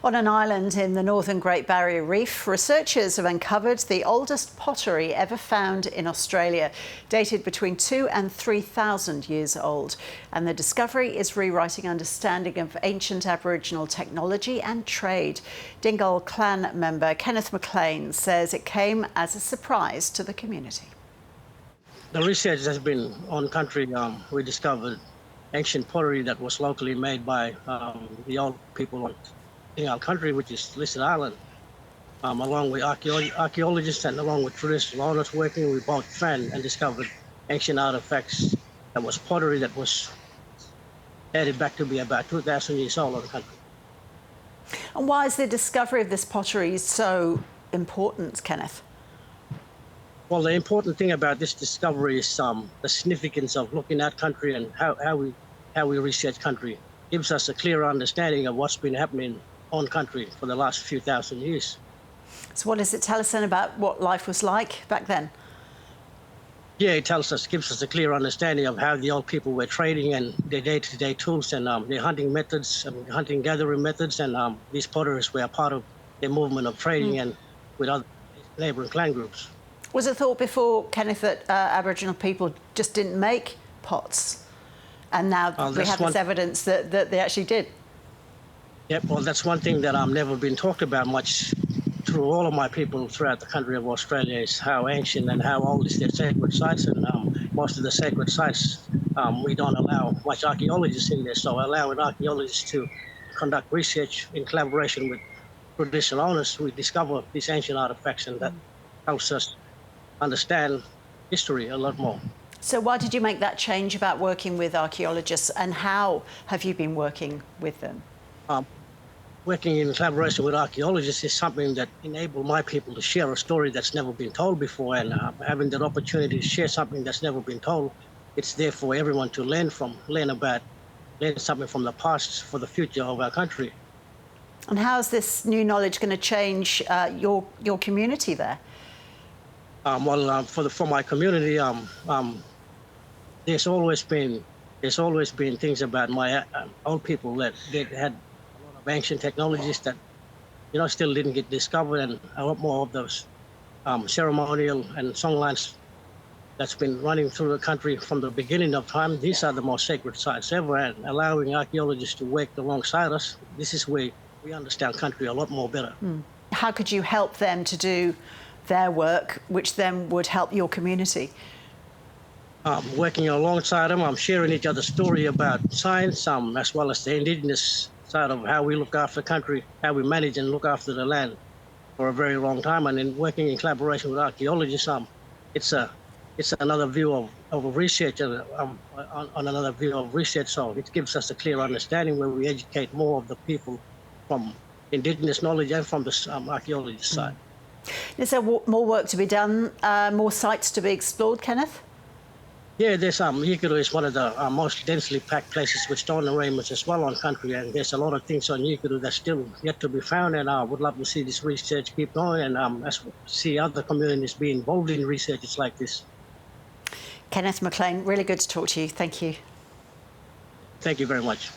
On an island in the northern Great Barrier Reef, researchers have uncovered the oldest pottery ever found in Australia, dated between 2,000 and 3,000 years old. And the discovery is rewriting understanding of ancient Aboriginal technology and trade. Dingle clan member Kenneth McLean says it came as a surprise to the community. The research has been on country. We discovered ancient pottery that was locally made by the old people in our country, which is Listed Island. Along with archaeologists and along with traditional owners working, we both found and discovered ancient artifacts that was pottery that was dated back to be about 2,000 years old in the country. And why is the discovery of this pottery so important, Kenneth? Well, the important thing about this discovery is the significance of looking at country and how we research country. It gives us a clear understanding of what's been happening on country for the last few thousand years. So what does it tell us then about what life was like back then? Yeah, it gives us a clear understanding of how the old people were trading and their day-to-day tools and their hunting methods, hunting-gathering methods, and these potteries were a part of their movement of trading and with other neighbouring clan groups. Was it thought before, Kenneth, that Aboriginal people just didn't make pots? And now we have this evidence that they actually did. Yep, well, that's one thing that I've never been talked about much through all of my people throughout the country of Australia is how ancient and how old is their sacred sites. And most of the sacred sites, we don't allow much archaeologists in there. So allowing archaeologists to conduct research in collaboration with traditional owners, we discover these ancient artifacts, and that helps us understand history a lot more. So why did you make that change about working with archaeologists, and how have you been working with them? Working in collaboration with archaeologists is something that enabled my people to share a story that's never been told before, and having that opportunity to share something that's never been told, it's there for everyone to learn something from the past for the future of our country. And how is this new knowledge going to change your community there? For my community, there's always been things about my old people that they had a lot of ancient technologies that still didn't get discovered, and a lot more of those ceremonial and songlines that's been running through the country from the beginning of time. These are the most sacred sites ever, and allowing archaeologists to work alongside us, this is where we understand country a lot more better. How could you help them to do their work, which then would help your community? Working alongside them, I'm sharing each other's story about science, as well as the indigenous side of how we look after the country, how we manage and look after the land for a very long time. And then working in collaboration with archaeologists, it's another view of research, on another view of research. So it gives us a clear understanding where we educate more of the people from indigenous knowledge and from the archaeologist side. Is there more work to be done, more sites to be explored, Kenneth? Yeah, there's Yikuru is one of the most densely packed places with stone arraignments as well on country, and there's a lot of things on Yikuru that's still yet to be found, and I would love to see this research keep going and see other communities be involved in researches like this. Kenneth McLean, really good to talk to you. Thank you. Thank you very much.